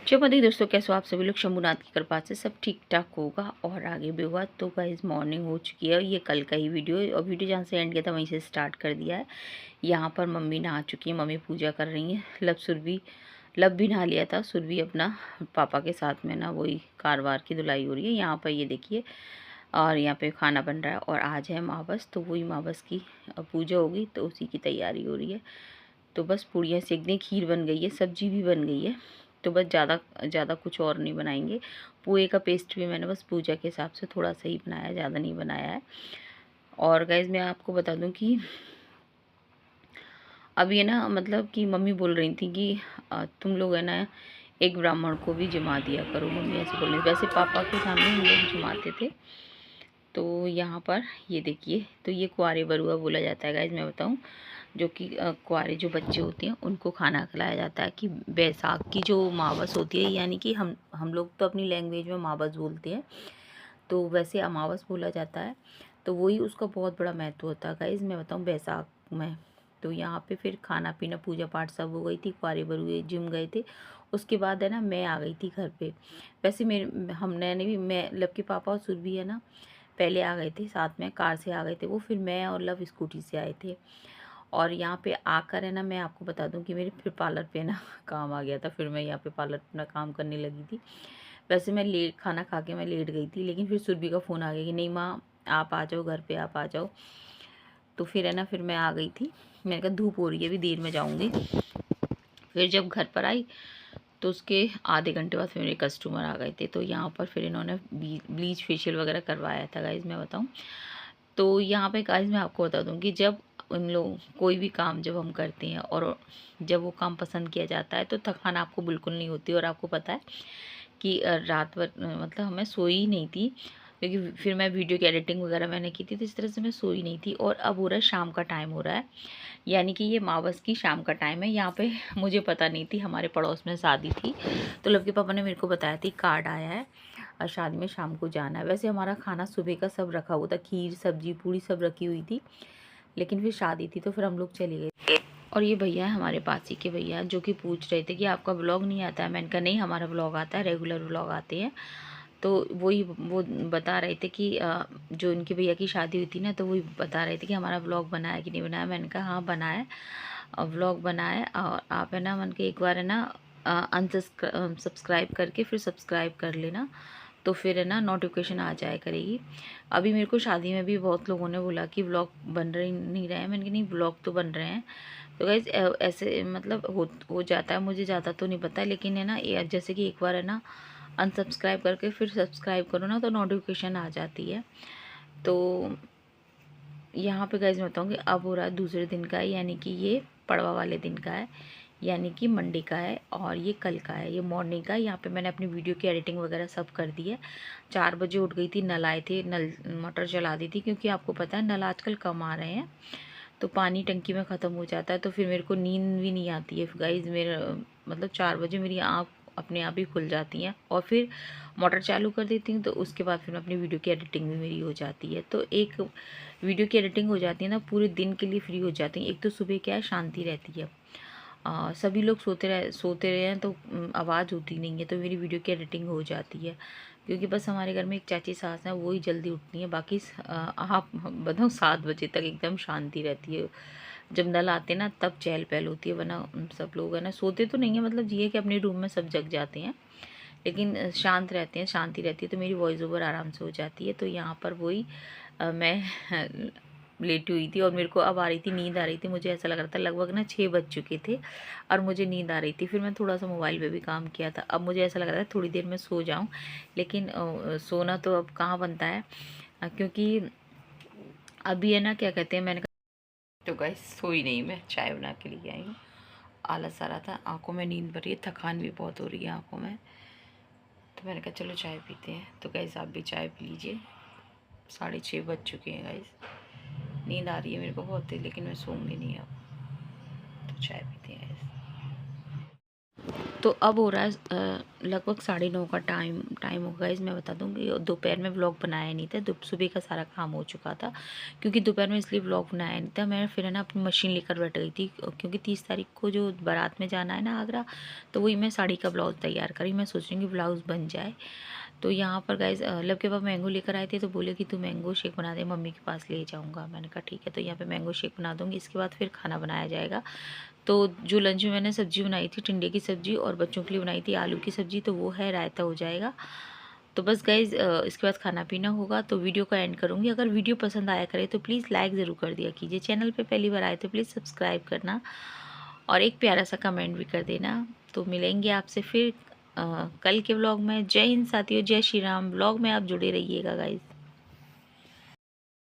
जय माता दी दोस्तों, कैसे हो आप सभी लोग। शंभुनाथ की कृपा से सब ठीक ठाक होगा और आगे भी होगा। तो गाइस मॉर्निंग हो चुकी है, ये कल का ही वीडियो है और वीडियो जहाँ से एंड किया था वहीं से स्टार्ट कर दिया है। यहाँ पर मम्मी नहा चुकी है, मम्मी पूजा कर रही है। लब भी नहा लिया था, सुरभि अपना पापा के साथ में ना वही कारवार की धुलाई हो रही है। यहाँ पर ये देखिए, और यहाँ पे खाना बन रहा है और आज है मावस, तो वही मावस की पूजा होगी तो उसी की तैयारी हो रही है। तो बस पूड़ियाँ सेक दी, खीर बन गई है, सब्जी भी बन गई है। तो बस ज़्यादा कुछ और नहीं बनाएंगे। पोहे का पेस्ट भी मैंने बस पूजा के हिसाब से थोड़ा सा ही बनाया, ज़्यादा नहीं बनाया है। और गाइज़ मैं आपको बता दूं कि अब ये ना मतलब कि मम्मी बोल रही थी कि तुम लोग है ना एक ब्राह्मण को भी जिमा दिया करो, मम्मी ऐसे बोल रही थी। वैसे पापा के सामने हम लोग जिमाते थे। तो यहाँ पर ये देखिए, तो ये कुंवारे बरुआ बोला जाता है गाइज़, मैं बताऊँ, जो कि कुंवारे जो बच्चे होते हैं उनको खाना खिलाया जाता है। कि बैसाख की जो मावस होती है, यानी कि हम लोग तो अपनी लैंग्वेज में मावस बोलते हैं, तो वैसे अमावस बोला जाता है। तो वही उसका बहुत बड़ा महत्व होता है गाइज़, मैं बताऊँ बैसाख में। तो यहाँ पे फिर खाना पीना पूजा पाठ सब हो गई थी, कुंवारे बरुए जिम गए थे। उसके बाद है ना मैं आ गई थी घर पे। वैसे मेरे हमने भी, मैं लब के पापा और सुरभि है ना पहले आ गए थे, साथ में कार से आ गए थे वो, फिर मैं और लव स्कूटी से आए थे। और यहाँ पे आकर है ना मैं आपको बता दूं कि मेरे फिर पार्लर पे ना काम आ गया था, फिर मैं यहाँ पे पार्लर अपना काम करने लगी थी। वैसे मैं लेट खाना खा के मैं लेट गई थी, लेकिन फिर सुरभि का फ़ोन आ गया कि नहीं माँ आप आ जाओ घर पे, आप आ जाओ। तो फिर है ना फिर मैं आ गई थी। मैंने कहा धूप हो रही है, अभी देर में जाऊँगी। फिर जब घर पर आई तो उसके आधे घंटे बाद फिर मेरे कस्टमर आ गए थे। तो यहाँ पर फिर इन्होंने ब्लीच फेशियल वगैरह करवाया था गाइज़, मैं बताऊँ। तो यहाँ पे गाइस मैं आपको बता दूँ कि जब उन लोग कोई भी काम जब हम करते हैं और जब वो काम पसंद किया जाता है तो थकान आपको बिल्कुल नहीं होती। और आपको पता है कि रात भर मतलब मैं सोई ही नहीं थी, क्योंकि फिर मैं वीडियो की एडिटिंग वगैरह मैंने की थी, तो इस तरह से मैं सोई नहीं थी। और अब हो रहा है शाम का टाइम हो रहा है, यानी कि ये मावस की शाम का टाइम है। यहाँ पे मुझे पता नहीं थी, हमारे पड़ोस में शादी थी, तो लव के पापा ने मेरे को बताया थी कार्ड आया है और शादी में शाम को जाना है। वैसे हमारा खाना सुबह का सब रखा हुआ था, खीर सब्जी पूड़ी सब रखी हुई थी, लेकिन फिर शादी थी तो फिर हम लोग चले गए। और ये भैया है हमारे पास ही के भैया, जो कि पूछ रहे थे कि आपका ब्लॉग नहीं आता है। मैंने कहा नहीं, हमारा ब्लॉग आता है, रेगुलर ब्लॉग आते हैं। तो वो बता रहे थे कि जो इनके भैया की शादी हुई थी ना, तो वही बता रहे थे कि हमारा ब्लॉग बना है कि नहीं बनाया। मैंने कहा हाँ बना है, व्लॉग बना है। और आप है ना मन के एक बार है ना सब्सक्राइब करके फिर सब्सक्राइब कर लेना, तो फिर है ना नोटिफिकेशन आ जाया करेगी। अभी मेरे को शादी में भी बहुत लोगों ने बोला कि व्लॉग बन रहे नहीं रहे हैं। मैंने कहा नहीं, व्लॉग तो बन रहे हैं। तो गाइज ऐसे मतलब हो जाता है, मुझे ज़्यादा तो नहीं पता, लेकिन है ना जैसे कि एक बार है ना अनसब्सक्राइब करके फिर सब्सक्राइब करो ना तो नोटिफिकेशन आ जाती है। तो यहाँ पे गाइज मैं बताऊँगी अब हो रहा है दूसरे दिन का है, यानी कि ये पड़वा वाले दिन का है, यानी कि मंडे का है। और ये कल का है, ये मॉर्निंग का है। यहाँ पे मैंने अपनी वीडियो की एडिटिंग वगैरह सब कर दी है। 4 बजे उठ गई थी, नल आए थे, नल मोटर चला दी थी, क्योंकि आपको पता है नल आजकल कम आ रहे हैं, तो पानी टंकी में ख़त्म हो जाता है। तो फिर मेरे को नींद भी नहीं आती है गाइज, मेरा मतलब 4 बजे मेरी आँख अपने आप ही खुल जाती हैं और फिर मोटर चालू कर देती हूँ। तो उसके बाद फिर मैं अपनी वीडियो की एडिटिंग भी मेरी हो जाती है। तो एक वीडियो की एडिटिंग हो जाती है ना, पूरे दिन के लिए फ्री हो जाती है। एक तो सुबह क्या है, शांति रहती है, सभी लोग सोते रहे हैं तो आवाज़ होती नहीं है, तो मेरी वीडियो की एडिटिंग हो जाती है। क्योंकि बस हमारे घर में एक चाची सास हैं, वो ही जल्दी उठती हैं, बाकी आप बताओ 7 बजे तक एकदम शांति रहती है। जब नल आते ना तब चहल पहल होती है, वरना सब लोग है ना सोते तो नहीं है, मतलब ये कि अपने रूम में सब जग जाते हैं, लेकिन शांत रहते हैं, शांति रहती है, तो मेरी वॉइस ओवर आराम से हो जाती है। तो यहाँ पर वही मैं लेटी हुई थी और मेरे को अब आ रही थी, नींद आ रही थी। मुझे ऐसा लग रहा था लगभग ना 6 बज चुके थे और मुझे नींद आ रही थी। फिर मैं थोड़ा सा मोबाइल पे भी काम किया था। अब मुझे ऐसा लग रहा था थोड़ी देर में सो जाऊं, लेकिन सोना तो अब कहाँ बनता है, क्योंकि अभी है ना क्या कहते हैं, मैंने कहा तो गाइस सोई नहीं, मैं चाय बना के लिए आई हूँ। आलस आ रहा था, आंखों में नींद भरी है, थकान भी बहुत हो रही है आंखों में, तो मैंने कहा चलो चाय पीते हैं। तो गाइस आप भी चाय पी लीजिए, 6:30 बज चुके हैं गाइस। नींद आ रही है मेरे को बहुत ही, लेकिन मैं सोऊंगी नहीं अब, तो चाय पीते हैं गाइस। तो अब हो रहा है लगभग 9:30 का टाइम होगा। इस मैं बता दूं कि दोपहर में व्लॉग बनाया नहीं था, सुबह का सारा काम हो चुका था, क्योंकि दोपहर में इसलिए व्लॉग बनाया नहीं था। मैं फिर है ना अपनी मशीन लेकर बैठ गई थी, क्योंकि 30 तारीख को जो बारात में जाना है ना आगरा, तो वही मैं साड़ी का ब्लाउज़ तैयार करी। मैं सोच रही हूँ कि ब्लाउज़ बन जाए। तो यहाँ पर गाइस लब के पापा मैंगो लेकर आए थे, तो बोले कि तू मैंगो शेक बना दे, मम्मी के पास ले जाऊँगा। मैंने कहा ठीक है। तो यहाँ पे मैंगो शेक बना दूँगी, इसके बाद फिर खाना बनाया जाएगा। तो जो लंच में मैंने सब्ज़ी बनाई थी, टिंडे की सब्ज़ी, और बच्चों के लिए बनाई थी आलू की सब्ज़ी, तो वो है, रायता हो जाएगा। तो बस गाइज़ इसके बाद खाना पीना होगा। तो वीडियो को एंड करूँगी। अगर वीडियो पसंद आया करे तो प्लीज़ लाइक ज़रूर कर दिया कीजिए। चैनल पे पहली बार आए तो प्लीज़ सब्सक्राइब करना और एक प्यारा सा कमेंट भी कर देना। तो मिलेंगे आपसे फिर कल के व्लॉग में। जय हिंद साथियों, जय श्री राम। व्लॉग में आप जुड़े रहिएगा गाइज़।